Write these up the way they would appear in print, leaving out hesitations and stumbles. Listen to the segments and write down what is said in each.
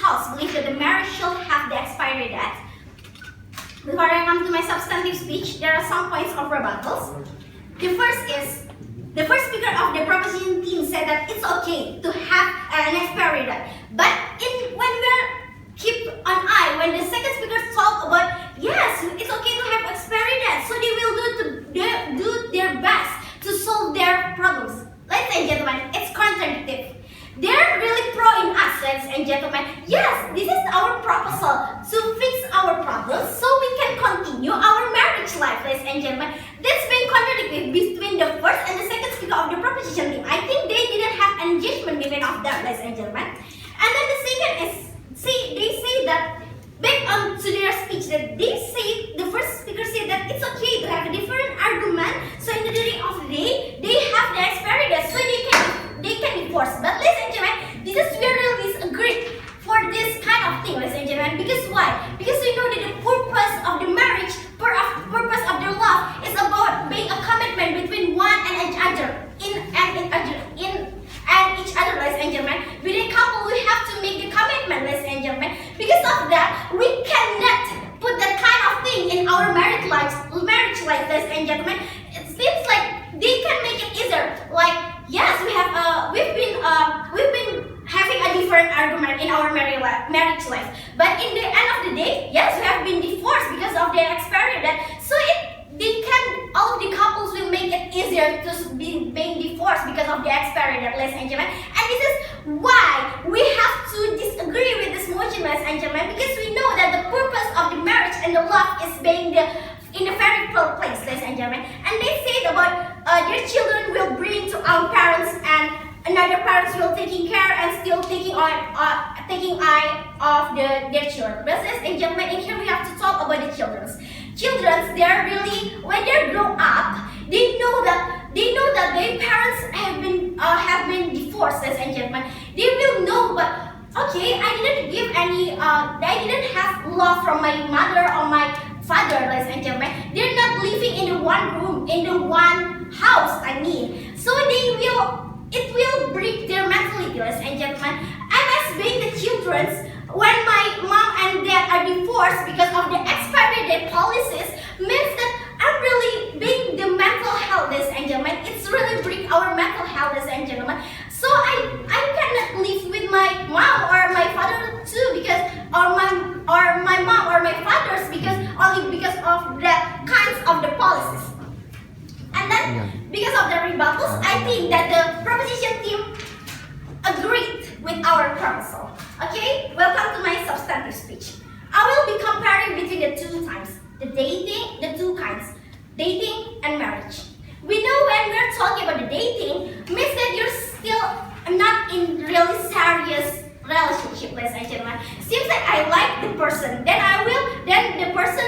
house believe that the marriage should have the expiry date. Before I come to my substantive speech, there are some points of rebuttals. The first is, the first speaker of the proposition team said that it's okay to have an expiry date. But when we're keep an eye, when the second speaker talk about, yes, it's okay to have expiry date, so they will do their best to solve their problems. Ladies and gentlemen, it's contradictory. They're really pro in us, ladies and gentlemen. Yes, this is our proposal to fix our problems so we can continue our marriage life, ladies and gentlemen. That's being contradictory between the first and the second speaker of the proposition team. I think they didn't have engagement between of them, ladies and gentlemen. And then the second is, they say that, back on to their speech, that the first speaker said that it's okay to have a different argument, so in the end of the day, they have the expiry date, so they can divorce. But ladies and gentlemen, this is where we disagree for this kind of thing, ladies and gentlemen. Because why? Because we know that the purpose of the marriage, purpose of the love is about being a commitment between one and each other, each other, ladies and gentlemen. With a couple, we have to make the commitment, ladies and gentlemen. Because of that, we cannot put that kind of thing in our marriage life, ladies and gentlemen. It seems like they can make it easier. Like, yes, we've been having a different argument in our marriage life. But in the end of the day, yes, we have been divorced because of the expiry date. So all of the couples will make it easier to being divorced because of the expiry date, ladies and gentlemen. And this is why we have to disagree with this motion, ladies and gentlemen, because we know that the purpose of the marriage and the love is being in the very first place, ladies and gentlemen. And they said about their children will bring to our parents, and another parents will taking care and still taking eye of their children. But ladies and gentlemen, in here we have to talk about the children. Children, they're really, when they grow up, they know that their parents have been divorced, ladies and gentlemen. They will know, but okay, I didn't have love from my mother or my father, ladies and gentlemen. They're not living in the one room, in the one house, I mean. So it will break their mentality, ladies and gentlemen. I'm as being the children's, when my mom and dad are divorced because of the expiry date policies, means that I'm really being the mental health, ladies and gentlemen. It's really break our mental health, ladies and gentlemen. So I cannot live with my mom or my father too, because or my mom or my father's, because only because of the kinds of the policies. And then because of the rebuttals, I think that the proposition team agreed with our proposal. Okay, welcome to my substantive speech. I will be comparing between the two kinds, dating and marriage. We know when we're talking about the dating, means that you're still not in really serious relationship, ladies and gentlemen. Seems like I like the person, then the person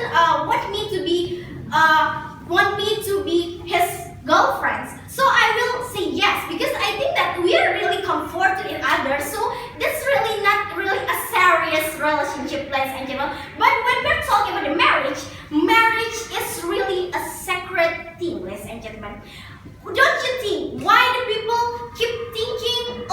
want me to be his girlfriends. So I will say yes, because I think that we are really comforted in others. So that's really not really a serious relationship, ladies and gentlemen. But when we're talking about the marriage is really a sacred thing, ladies and gentlemen. Don't you think why the people keep thinking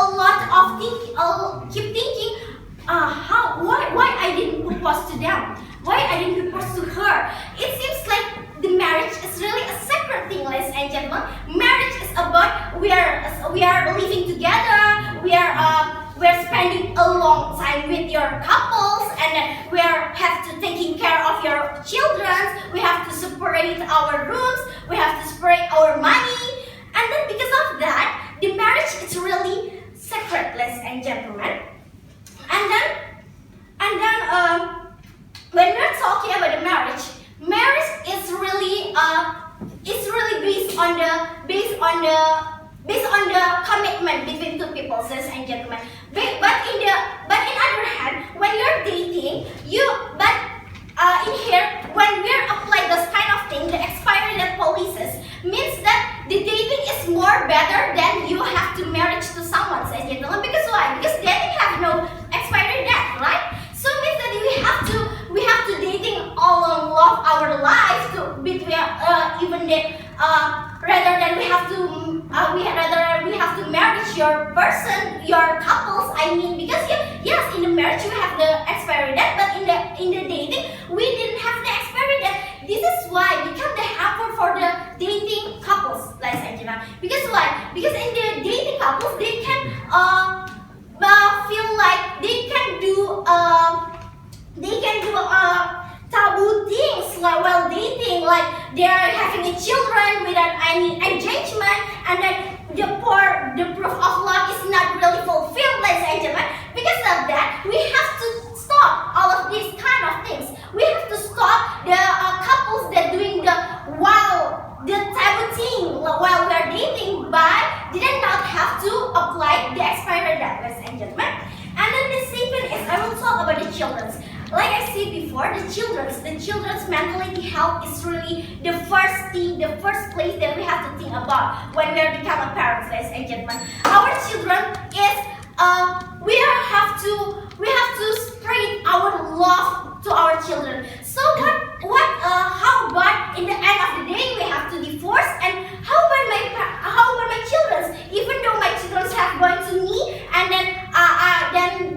why I didn't propose to them? Why I didn't propose to her? It seems like the marriage is really a sacred thing, ladies and gentlemen. Marriage is about we are living together, we're spending a long time with your couples, and then we have to taking care of your children, we have to separate our rooms, we have to separate our money, and then because of that, the marriage is really sacred, ladies and gentlemen. And then when we're talking about the marriage is really based on the commitment between two people, ladies and gentlemen. But in other hand, when you're dating, in here, when we're applying this kind of thing, the expiry date policies means that the dating is more better than you have to marriage to someone, ladies and gentlemen. Because why? Because dating have no expiry date, right? So it means that we have to dating all along our life to between rather than we have to marriage your person, your couples. I mean, because yes, in the marriage you have like they are having a children without any engagement, and then the proof of love is not really fulfilled, ladies and gentlemen. Because of that, we have to stop all of these kind of things. We have to stop the couples that doing the taboo thing while we are dating, but did not have to apply the expiry date, ladies and gentlemen. And then the second is I will talk about the children's. Like I said before, the children's mentality health is really the first thing, the first place that we have to think about when we are become a parents, ladies and gentlemen. Our children is we have to spread our love to our children. So how about in the end of the day we have to divorce, and how about my children? Even though my children have gone to me, and then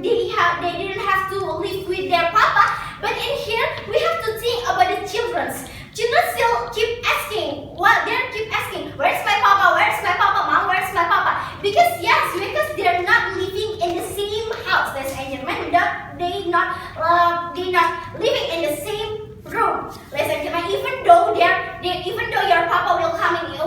they didn't have to live with their papa, but in here we have to think about the children. Children still keep asking, where's my papa? Where's my papa? Mom, where's my papa? Because they're not living in the same house, ladies and gentlemen. They not living in the same room, ladies and gentlemen. Even though your papa will come in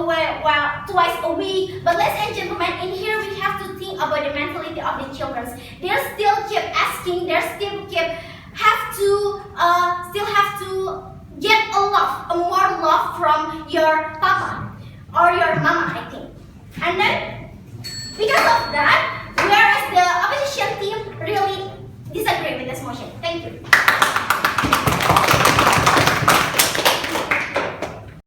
twice a week, but ladies and gentlemen, in here we have to think about the mentality of the children. They still keep asking. They still have to get more love from your papa or your mama, I think. And then because of that, whereas the opposition team really disagree with this motion. Thank you.